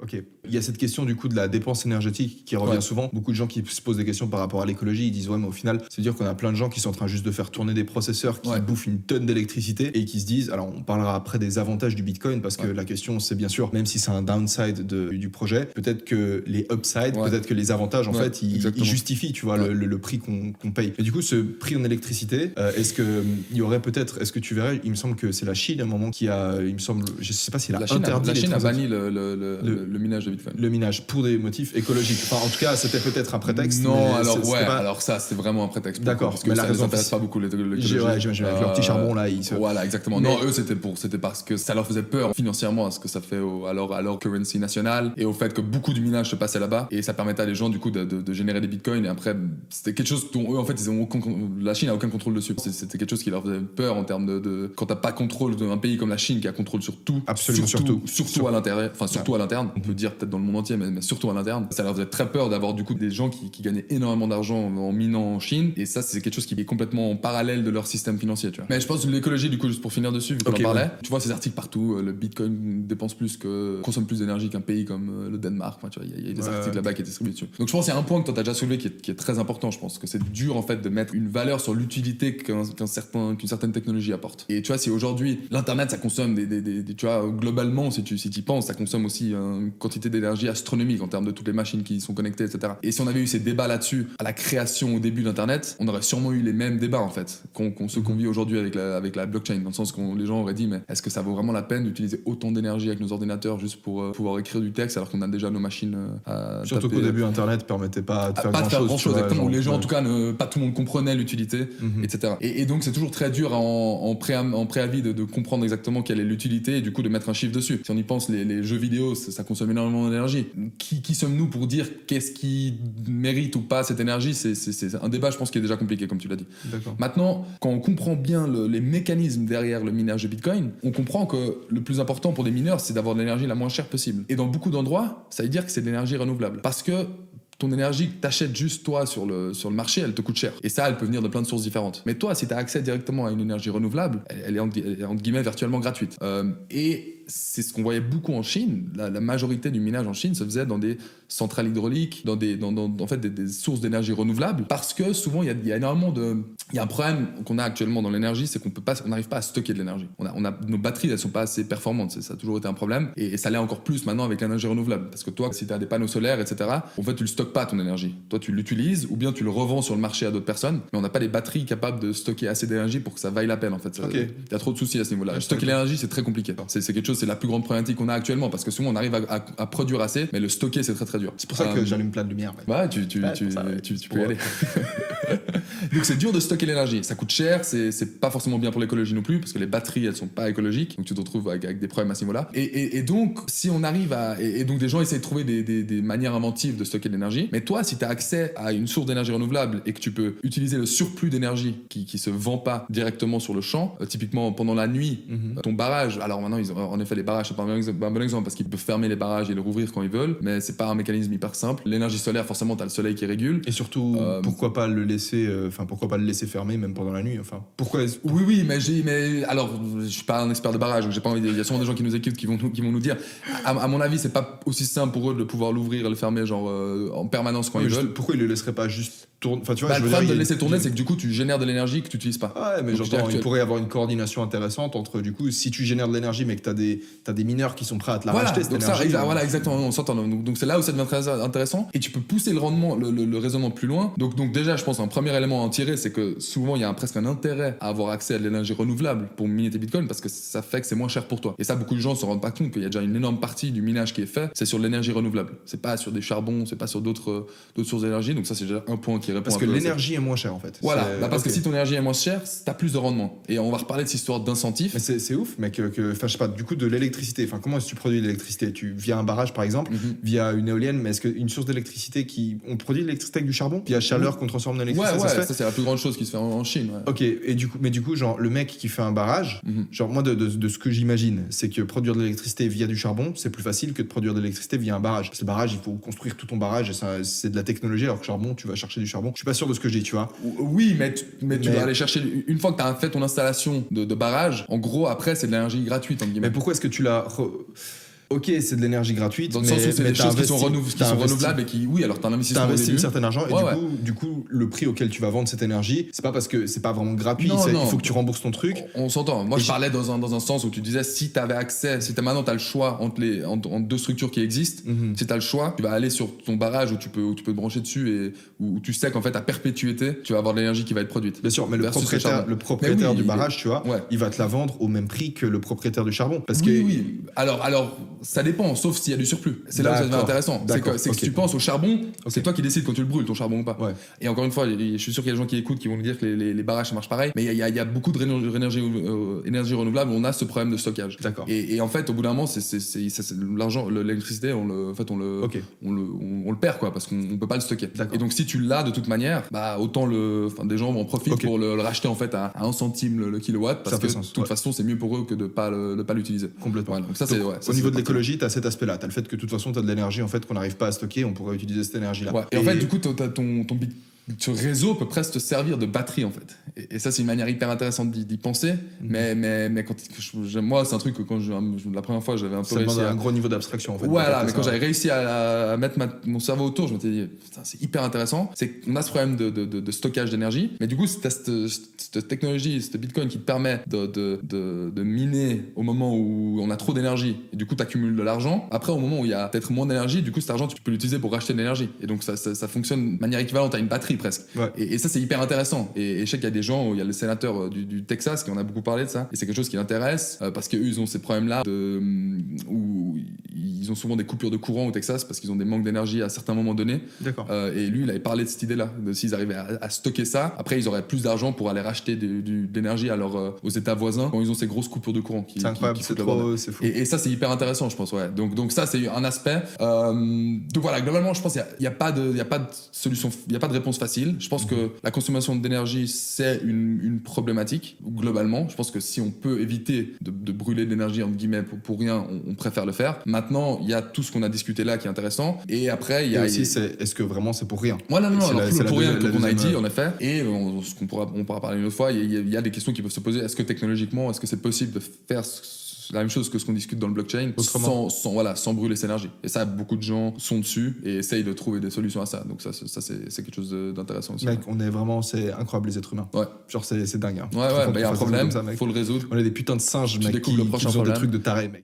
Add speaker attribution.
Speaker 1: Ok. Il y a cette question du coup de la dépense énergétique qui revient souvent. Beaucoup de gens qui se posent des questions par rapport à l'écologie, ils disent ouais mais au final, ça veut dire qu'on a plein de gens qui sont en train juste de faire tourner des processeurs qui bouffent une tonne d'électricité et qui se disent, alors on parlera après des avantages du Bitcoin parce que la question c'est bien sûr, même si c'est un downside du projet, peut-être que les upsides, peut-être que les avantages en fait ils justifient tu vois le prix qu'on paye. Et du coup ce prix en électricité, est-ce que il y aurait peut-être, est-ce que tu verrais, il me semble que c'est la Chine à un moment qui a, il me semble, je sais pas s'il a interdit
Speaker 2: la Chine a banni le minage de Bitcoin.
Speaker 1: Le minage pour des motifs écologiques. Enfin, en tout cas, c'était peut-être un prétexte.
Speaker 2: Non, alors ça, c'est vraiment un prétexte.
Speaker 1: D'accord.
Speaker 2: Parce que ça ne les intéresse pas beaucoup l'écologie.
Speaker 1: J'imagine avec leur petit charbon là.
Speaker 2: Voilà, exactement. Non, eux, c'était parce que ça leur faisait peur financièrement à ce que ça fait à leur currency nationale et au fait que beaucoup du minage se passait là-bas et ça permettait à les gens du coup de générer des bitcoins et après c'était quelque chose dont eux en fait la Chine a aucun contrôle dessus. C'était quelque chose qui leur faisait peur en termes de quand t'as pas contrôle d'un pays comme la Chine qui a contrôle sur tout.
Speaker 1: Absolument
Speaker 2: surtout à l'intérieur, enfin surtout à l'interne. On peut dire peut-être dans le monde entier, mais surtout à l'interne. Ça leur faisait très peur d'avoir du coup des gens qui gagnaient énormément d'argent en minant en Chine et ça c'est quelque chose qui est complètement en parallèle de leur système financier, tu vois. Mais je pense que l'écologie du coup juste pour finir dessus vu qu'on en parlait, tu vois ces articles partout, le Bitcoin consomme plus d'énergie qu'un pays comme le Danemark, enfin, tu vois, il y a des articles là-bas qui est distribué dessus. Donc je pense qu'il y a un point que toi t'as déjà soulevé qui est très important, je pense que c'est dur en fait de mettre une valeur sur l'utilité qu'une certaine technologie apporte. Et tu vois si aujourd'hui l'internet ça consomme tu vois globalement si tu y penses ça consomme aussi une quantité d'énergie astronomique en termes de toutes les machines qui sont connectées, etc. Et si on avait eu ces débats là-dessus à la création au début d'Internet, on aurait sûrement eu les mêmes débats en fait qu'on vit aujourd'hui avec la blockchain, dans le sens que les gens auraient dit mais est-ce que ça vaut vraiment la peine d'utiliser autant d'énergie avec nos ordinateurs juste pour pouvoir écrire du texte alors qu'on a déjà nos machines à
Speaker 1: surtout
Speaker 2: taper.
Speaker 1: Qu'au début Internet permettait pas de faire
Speaker 2: grand-chose, exactement, où les gens en tout cas pas tout le monde comprenait l'utilité, etc. Et donc c'est toujours très dur en préavis de comprendre exactement quelle est l'utilité et du coup de mettre un chiffre dessus. Si on y pense, les jeux vidéo ça consomme énormément d'énergie. Qui sommes-nous pour dire qu'est-ce qui mérite ou pas cette énergie? C'est un débat je pense qui est déjà compliqué comme tu l'as dit.
Speaker 1: D'accord.
Speaker 2: Maintenant quand on comprend bien les mécanismes derrière le minage de Bitcoin, on comprend que le plus important pour des mineurs c'est d'avoir de l'énergie la moins chère possible. Et dans beaucoup d'endroits ça veut dire que c'est de l'énergie renouvelable parce que ton énergie que t'achètes juste toi sur le marché, elle te coûte cher. Et ça, elle peut venir de plein de sources différentes. Mais toi, si t'as accès directement à une énergie renouvelable, elle est entre guillemets virtuellement gratuite. Et c'est ce qu'on voyait beaucoup en Chine. La majorité du minage en Chine se faisait dans des centrales hydrauliques, dans en fait des sources d'énergie renouvelables, parce que souvent il y a énormément il y a un problème qu'on a actuellement dans l'énergie, c'est qu'on n'arrive pas à stocker de l'énergie. Nos batteries, elles sont pas assez performantes. Ça a toujours été un problème. Et ça l'est encore plus maintenant avec l'énergie renouvelable. Parce que toi, si tu as des panneaux solaires, etc., en fait, tu le stockes pas ton énergie. Toi, tu l'utilises ou bien tu le revends sur le marché à d'autres personnes. Mais on n'a pas les batteries capables de stocker assez d'énergie pour que ça vaille la peine, en fait. Il y a trop de soucis à ce niveau-là. Stocker l'énergie, c'est très compliqué. C'est quelque chose, c'est la plus grande problématique qu'on a actuellement parce que souvent on arrive à produire assez, mais le stocker, c'est très très dur.
Speaker 1: C'est pour ça que j'allume plein de lumière.
Speaker 2: Ouais, tu peux y aller. Donc c'est dur de stocker l'énergie, ça coûte cher, c'est pas forcément bien pour l'écologie non plus parce que les batteries elles sont pas écologiques, donc tu te retrouves avec des problèmes à ce niveau-là. Et donc si on arrive et donc des gens essayent de trouver des manières inventives de stocker de l'énergie, mais toi si tu as accès à une source d'énergie renouvelable et que tu peux utiliser le surplus d'énergie qui se vend pas directement sur le champ, typiquement pendant la nuit, ton barrage, alors maintenant ils ont en effet les barrages, c'est pas un bon exemple parce qu'ils peuvent fermer les barrages et les rouvrir quand ils veulent, mais c'est pas un mécanisme hyper simple. L'énergie solaire forcément t'as le soleil qui régule
Speaker 1: et surtout pourquoi pas le laisser fermer même pendant la nuit, enfin pourquoi
Speaker 2: oui mais alors je suis pas un expert de barrage donc j'ai pas envie il y a sûrement des gens qui nous écoutent qui vont nous dire à mon avis c'est pas aussi simple pour eux de pouvoir l'ouvrir et le fermer genre en permanence quand ils veulent.
Speaker 1: Pourquoi ils le laisseraient pas juste tourner, enfin tu vois,
Speaker 2: le problème de le laisser tourner c'est que du coup tu génères de l'énergie que tu utilises pas.
Speaker 1: Ouais mais j'entends il pourrait y avoir une coordination intéressante entre du coup si tu génères de l'énergie mais que t'as des mineurs qui sont prêts à te la racheter cette énergie.
Speaker 2: Voilà exactement on s'entend donc c'est là où ça devient très intéressant et tu peux pousser le rendement le raisonnement plus loin donc déjà je pense un premier élément à en tirer c'est que souvent il y a presque un intérêt à avoir accès à de l'énergie renouvelable pour miner tes bitcoins parce que ça fait que c'est moins cher pour toi et ça beaucoup de gens se rendent pas compte qu'il y a déjà une énorme partie du minage qui est fait c'est sur l'énergie renouvelable c'est pas sur des charbons c'est pas sur d'autres sources d'énergie donc ça c'est déjà un point qui répond
Speaker 1: parce que l'énergie est moins chère en fait
Speaker 2: voilà parce que si ton énergie est moins chère t'as plus de rendement et on va reparler de cette histoire d'incentive
Speaker 1: mais c'est ouf mec enfin je sais pas du coup de l'électricité enfin comment est-ce que tu produis de l'électricité via un barrage par exemple via une éolienne mais est-ce qu'une source d'électricité on produit de l'électricité avec du charbon via chaleur qu'on transforme en électricité
Speaker 2: ça c'est la plus grande chose qui se fait en Chine
Speaker 1: ok et du coup genre le mec qui fait un barrage genre moi de ce que j'imagine c'est que produire de l'électricité via du charbon c'est plus facile que de produire de l'électricité via un barrage parce que le barrage il faut construire tout ton barrage et ça, c'est de la technologie alors que charbon tu vas chercher du charbon je suis pas sûr de ce que je dis tu vois
Speaker 2: oui mais tu vas aller chercher une fois que t'as fait ton installation de barrage en gros après c'est de l'énergie gratuite entre guillemets.
Speaker 1: Mais pourquoi est-ce que tu l'as ok, c'est de l'énergie gratuite,
Speaker 2: Dans le sens où c'est des choses qui sont renouvelables et qui, oui, alors t'as un investissement.
Speaker 1: T'as investi
Speaker 2: un
Speaker 1: un certain argent et
Speaker 2: ouais,
Speaker 1: du coup, le prix auquel tu vas vendre cette énergie, c'est pas parce que c'est pas vraiment gratuit,
Speaker 2: non.
Speaker 1: il faut que tu rembourses ton truc.
Speaker 2: On s'entend. Moi, je parlais dans un sens où tu disais, si t'avais accès, si maintenant t'as le choix entre deux structures qui existent, si t'as le choix, tu vas aller sur ton barrage où tu peux te brancher dessus et où tu sais qu'en fait, à perpétuité, tu vas avoir de l'énergie qui va être produite.
Speaker 1: Bien sûr, mais le propriétaire du barrage, tu vois, il va te la vendre au même prix que le propriétaire du charbon. Parce
Speaker 2: oui. Alors, ça dépend, sauf s'il y a du surplus. C'est là où ça devient intéressant. C'est que si tu penses au charbon, c'est toi qui décides quand tu le brûles, ton charbon ou pas.
Speaker 1: Ouais.
Speaker 2: Et encore une fois, je suis sûr qu'il y a des gens qui écoutent qui vont nous dire que les barrages ça marche pareil, mais il y a beaucoup de énergie renouvelable, on a ce problème de stockage.
Speaker 1: D'accord.
Speaker 2: Et en fait, au bout d'un moment, c'est l'argent, l'électricité, on le perd quoi, parce qu'on peut pas le stocker. Et donc si tu l'as de toute manière, bah autant des gens en profitent pour le racheter en fait à 1 centime le kilowatt, parce que de toute façon c'est mieux pour eux que de pas l'utiliser.
Speaker 1: Complètement.
Speaker 2: Donc ça,
Speaker 1: au niveau de l'écologie, t'as cet aspect-là, t'as le fait que de toute façon t'as de l'énergie en fait qu'on n'arrive pas à stocker, on pourrait utiliser cette énergie-là.
Speaker 2: Ouais. Et en fait, du coup, t'as ce réseau peut presque te servir de batterie en fait. Et ça, c'est une manière hyper intéressante d'y penser. Mais moi, c'est un truc que quand la première fois, j'avais un peu réussi
Speaker 1: à un gros niveau d'abstraction en fait.
Speaker 2: Voilà, mais quand j'avais réussi à mettre mon cerveau autour, je m'étais dit, putain, c'est hyper intéressant. C'est qu'on a ce problème de stockage d'énergie. Mais du coup, c'est cette technologie, cette Bitcoin qui te permet de miner au moment où on a trop d'énergie. Et du coup, tu accumules de l'argent. Après, au moment où il y a peut-être moins d'énergie, du coup, cet argent, tu peux l'utiliser pour racheter de l'énergie. Et donc, ça fonctionne de manière équivalente à une batterie presque.
Speaker 1: Ouais.
Speaker 2: Et ça, c'est hyper intéressant. Et je sais qu'il y a des gens, il y a le sénateur du Texas qui en a beaucoup parlé de ça. Et c'est quelque chose qui l'intéresse parce qu'eux, ils ont ces problèmes-là où ils ont souvent des coupures de courant au Texas parce qu'ils ont des manques d'énergie à certains moments donnés.
Speaker 1: D'accord.
Speaker 2: Et lui, il avait parlé de cette idée-là, de s'ils arrivaient à stocker ça, après, ils auraient plus d'argent pour aller racheter d'énergie aux États voisins quand ils ont ces grosses coupures de courant.
Speaker 1: C'est incroyable, c'est fou.
Speaker 2: Et ça, c'est hyper intéressant, je pense. Ouais. Donc ça, c'est un aspect. Donc voilà, globalement, je pense qu'il n'y a pas de solution, il n'y a pas de réponse facile. Je pense que la consommation d'énergie, c'est une problématique, globalement. Je pense que si on peut éviter de brûler de l'énergie, entre guillemets, pour rien, on préfère le faire. Maintenant, il y a tout ce qu'on a discuté là qui est intéressant. Et après, il y a
Speaker 1: aussi, est-ce que vraiment c'est pour rien?
Speaker 2: Ouais, non, alors pour rien, comme on a dit, en effet. Et on pourra parler une autre fois, il y a des questions qui peuvent se poser. Est-ce que technologiquement, est-ce que c'est possible de faire la même chose que ce qu'on discute dans le blockchain sans brûler cette énergie? Et ça, beaucoup de gens sont dessus et essayent de trouver des solutions à ça. Donc ça c'est quelque chose d'intéressant aussi.
Speaker 1: Mec, c'est incroyable les êtres humains.
Speaker 2: Ouais.
Speaker 1: Genre c'est dingue. Hein.
Speaker 2: Ouais, il y a un problème, faut le résoudre.
Speaker 1: On est des putains de singes, mec, qui font des trucs de tarés, mec.